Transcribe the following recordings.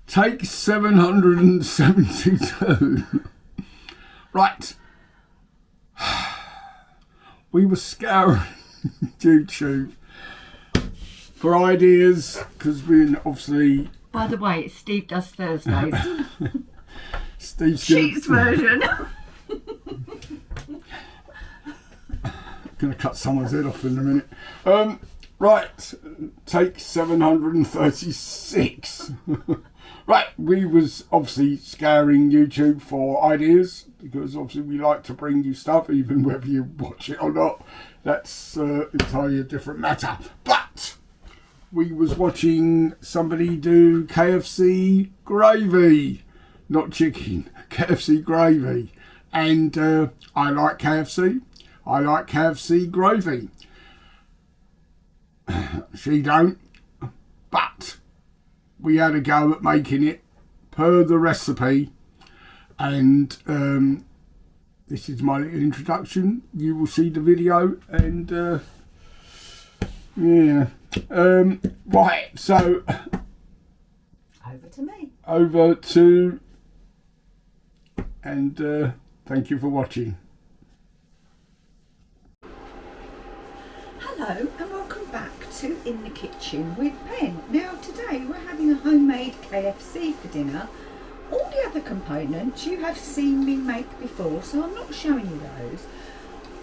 Take 772. Right. We were scouring YouTube for ideas because we obviously. By the way, Steve does Thursdays. Steve's Sheets version. Gonna cut someone's head off in a minute. Right, take 736. Right, we was obviously scouring YouTube for ideas because obviously we like to bring you stuff, even whether you watch it or not. That's entirely a different matter. But we was watching somebody do KFC gravy, not chicken, KFC gravy, and I like KFC. I like KFC gravy. She don't, but we had a go at making it per the recipe, and this is my little introduction. You will see the video, and yeah, right, so Over to me. Over to, and thank you for watching. Hello and welcome back to In the Kitchen with Pen. Now today we're having a homemade KFC for dinner. All the other components you have seen me make before, so I'm not showing you those.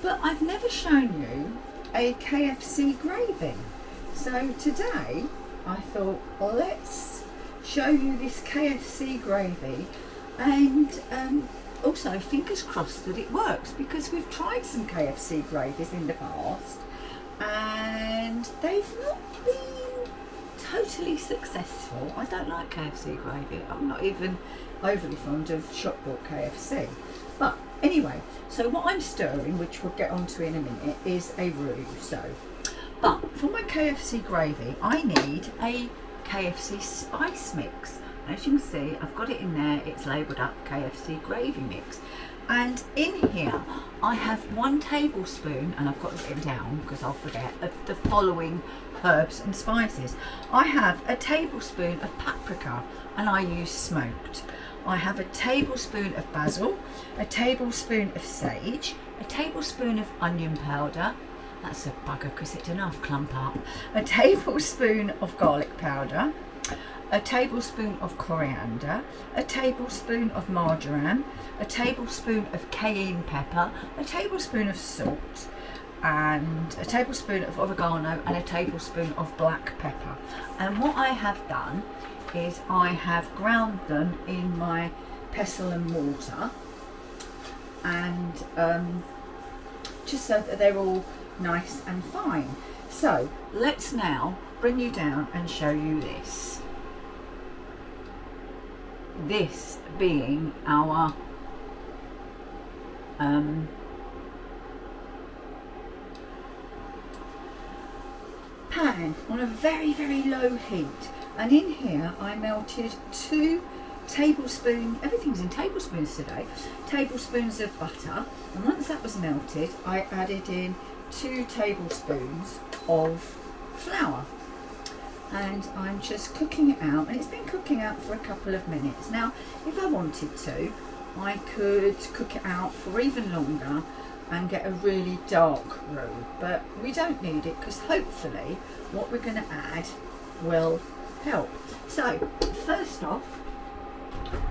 But I've never shown you a KFC gravy. So today I thought, well, let's show you this KFC gravy, and also fingers crossed that it works, because we've tried some KFC gravies in the past and they've not been totally successful. I don't like KFC gravy. I'm not even overly fond of shop bought KFC. But anyway, so what I'm stirring, which we'll get onto in a minute, is a roux. But for my KFC gravy, I need a KFC spice mix. As you can see, I've got it in there. It's labelled up KFC gravy mix. And in here, I have 1 tablespoon, and I've got it written down because I'll forget, of the following herbs and spices. I have a tablespoon of paprika, and I use smoked. I have a tablespoon of basil, a tablespoon of sage, a tablespoon of onion powder. That's a bugger because it didn't half clump up. A tablespoon of garlic powder, a tablespoon of coriander, a tablespoon of marjoram, a tablespoon of cayenne pepper, a tablespoon of salt, and a tablespoon of oregano, and a tablespoon of black pepper. And what I have done is I have ground them in my pestle and mortar, and just so that they're all nice and fine. So let's now bring you down and show you this. This being our pan on a very, very low heat, and in here I melted 2 tablespoons, everything's in tablespoons today, tablespoons of butter, and once that was melted I added in 2 tablespoons of flour, and I'm just cooking it out, and it's been cooking out for a couple of minutes. Now if I wanted to, I could cook it out for even longer and get a really dark roux, but we don't need it because hopefully what we're going to add will help. So first off,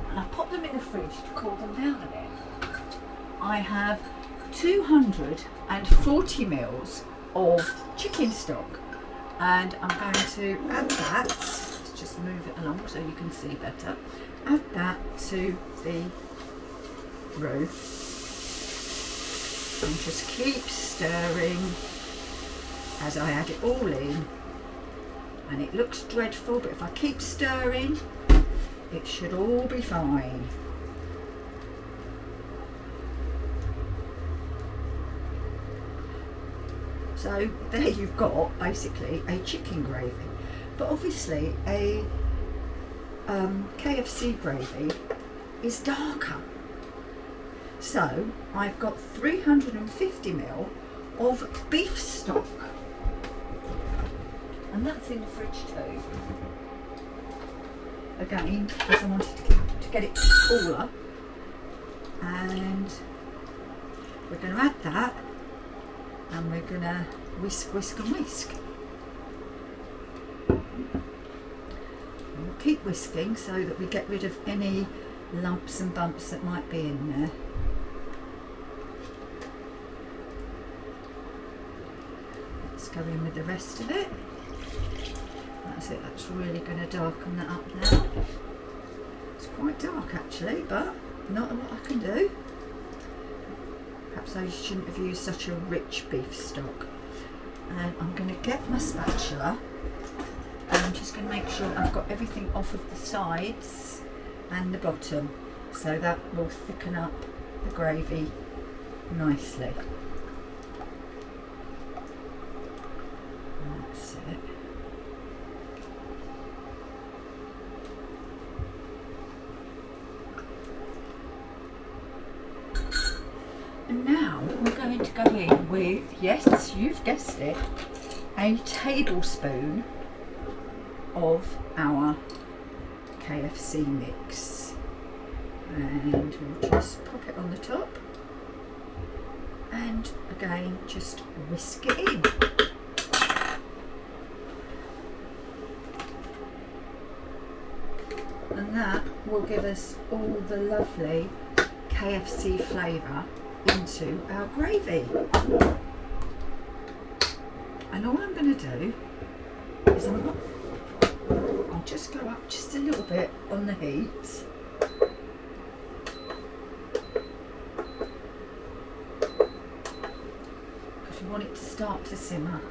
and I pop them in the fridge to cool them down a bit, I have 240 mils of chicken stock, and I'm going to add that, let's just move it along so you can see better, add that to the roux and just keep stirring as I add it all in. And it looks dreadful, but if I keep stirring it should all be fine. So there you've got basically a chicken gravy, but obviously a KFC gravy is darker. So I've got 350 ml of beef stock, and that's in the fridge too. Again, because I wanted to get it cooler, and we're going to add that, and we're going to whisk, whisk and whisk. And we'll keep whisking so that we get rid of any lumps and bumps that might be in there. Let's go in with the rest of it. That's it, that's really going to darken that up now. It's quite dark actually, but not a lot I can do. Perhaps I shouldn't have used such a rich beef stock. And I'm going to get my spatula, and I'm just going to make sure I've got everything off of the sides and the bottom, so that will thicken up the gravy nicely. That's it. And now we're going to go in with, yes, you've guessed it, a tablespoon of our KFC mix. And we'll just pop it on the top. And again, just whisk it in. And that will give us all the lovely KFC flavour into our gravy. And all I'm going to do is I'll just go up just a little bit on the heat, because we want it to start to simmer.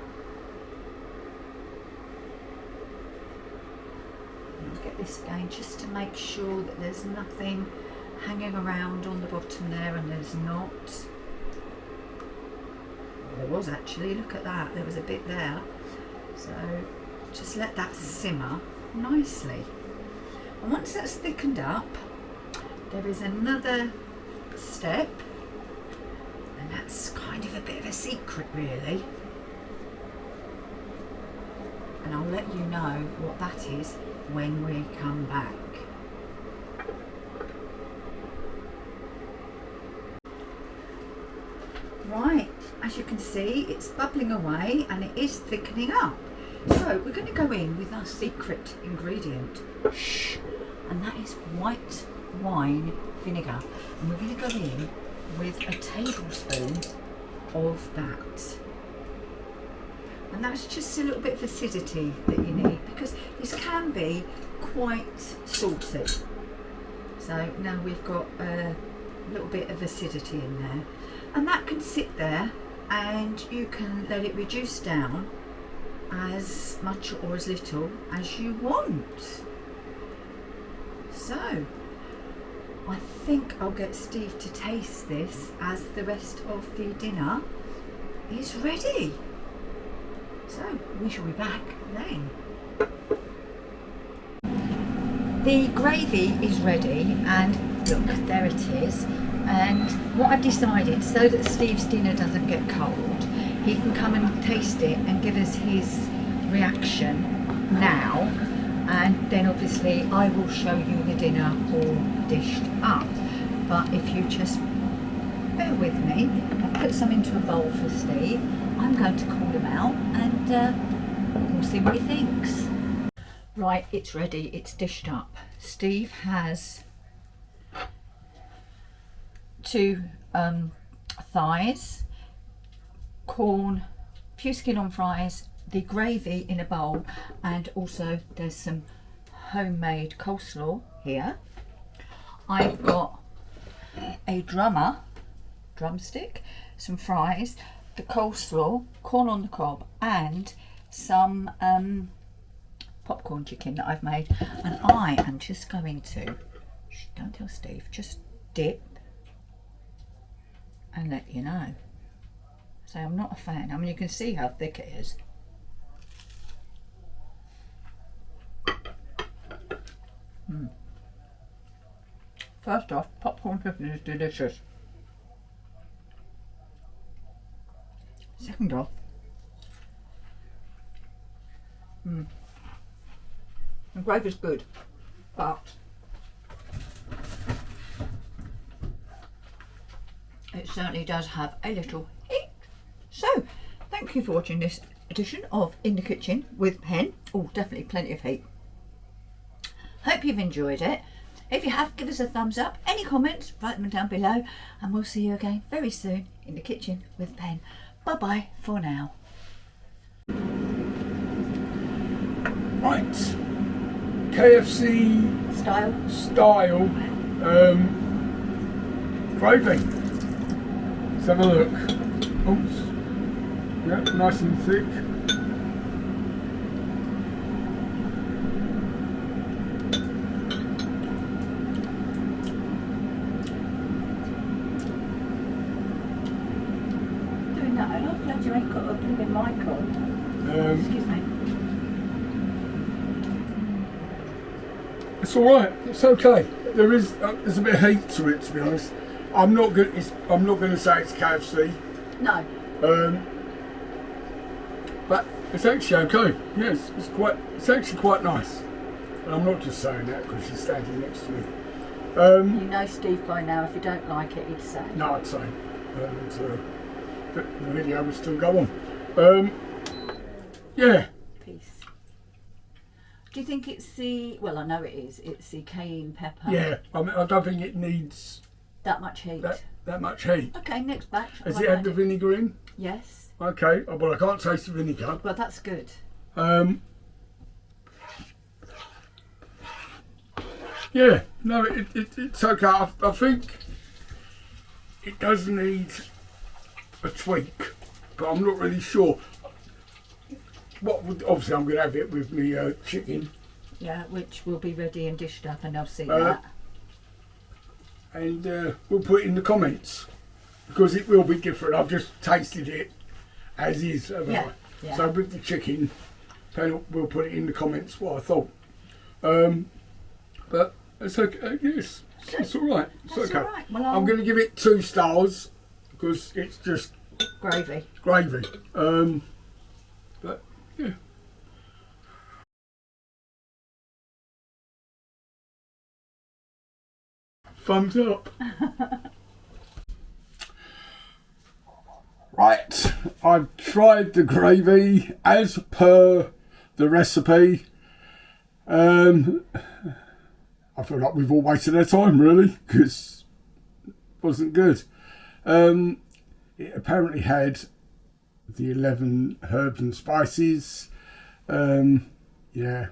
And I'll get this again just to make sure that there's nothing hanging around on the bottom there, and there's not. Well, there was actually, look at that, there was a bit there. So just let that simmer nicely. And once that's thickened up, there is another step, and that's kind of a bit of a secret really. And I'll let you know what that is when we come back. Right, as you can see, it's bubbling away and it is thickening up. So we're going to go in with our secret ingredient, and that is white wine vinegar. And we're going to go in with a tablespoon of that. And that's just a little bit of acidity that you need, because this can be quite salty. So now we've got a little bit of acidity in there. And that can sit there, and you can let it reduce down as much or as little as you want. So I think I'll get Steve to taste this as the rest of the dinner is ready. So we shall be back then. The gravy is ready, and look, there it is. And what I've decided, so that Steve's dinner doesn't get cold, he can come and taste it and give us his reaction now, and then obviously I will show you the dinner all dished up. But if you just bear with me, I've put some into a bowl for Steve. I'm going to call him out, and we'll see what he thinks. Right, it's ready, it's dished up. Steve has 2 thighs, corn, a few skin-on fries, the gravy in a bowl, and also there's some homemade coleslaw here. I've got a drumstick, some fries, the coleslaw, corn on the cob, and some popcorn chicken that I've made. And I am just going to, don't tell Steve, just dip and let you know. So I'm not a fan. I mean, you can see how thick it is. First off, popcorn chicken is delicious. Second off, The gravy's good, but it certainly does have a little heat. So, thank you for watching this edition of In the Kitchen with Pen. Oh, definitely plenty of heat. Hope you've enjoyed it. If you have, give us a thumbs up. Any comments, write them down below, and we'll see you again very soon in the kitchen with Pen. Bye bye for now. Right, KFC style gravy. Let's have a look. Oops. Yeah, nice and thick. Doing that, I'm glad you ain't got a blooming mic on. Excuse me. It's all right. It's okay. There's a bit of heat to it, to be honest. I'm not going to say it's KFC. No. But it's actually okay. Yes, it's actually quite nice. And I'm not just saying that because she's standing next to me. You know Steve by now, if you don't like it, he'd say. No, I'd say. The video would still go on. Yeah. Peace. Do you think it's the, well I know it is, it's the cayenne pepper? Yeah, I mean, I don't think it needs that much heat. That much heat. Okay, next batch. Has it had the vinegar in? Yes. Okay, well I can't taste the vinegar. Well, that's good. Yeah, no, it's okay. I think it does need a tweak, but I'm not really sure. Obviously I'm going to have it with me chicken. Yeah, which will be ready and dished up, and I'll see that. And we'll put it in the comments because it will be different. I've just tasted it as is. Yeah. So with the chicken, we'll put it in the comments what I thought. But it's okay. Yes, it's all right. It's okay. All right. Well, I'm going to give it 2 stars because it's just gravy. Gravy. But yeah. Thumbs up. Right, I've tried the gravy as per the recipe. I feel like we've all wasted our time really because it wasn't good. It apparently had the 11 herbs and spices. Yeah,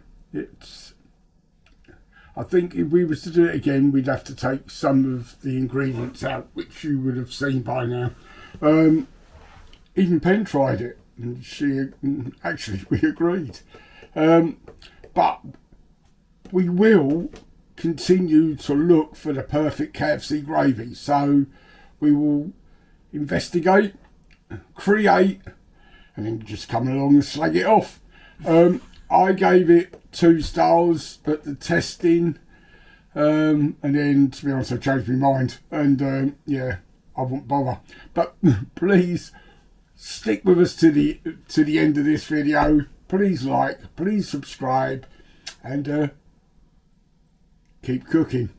I think if we was to do it again, we'd have to take some of the ingredients out, which you would have seen by now. Even Pen tried it, and we agreed. But we will continue to look for the perfect KFC gravy. So we will investigate, create, and then just come along and slag it off. I gave it 2 stars at the testing, and then to be honest I changed my mind, and yeah, I won't bother. But please stick with us to the end of this video. Please like, please subscribe, and keep cooking.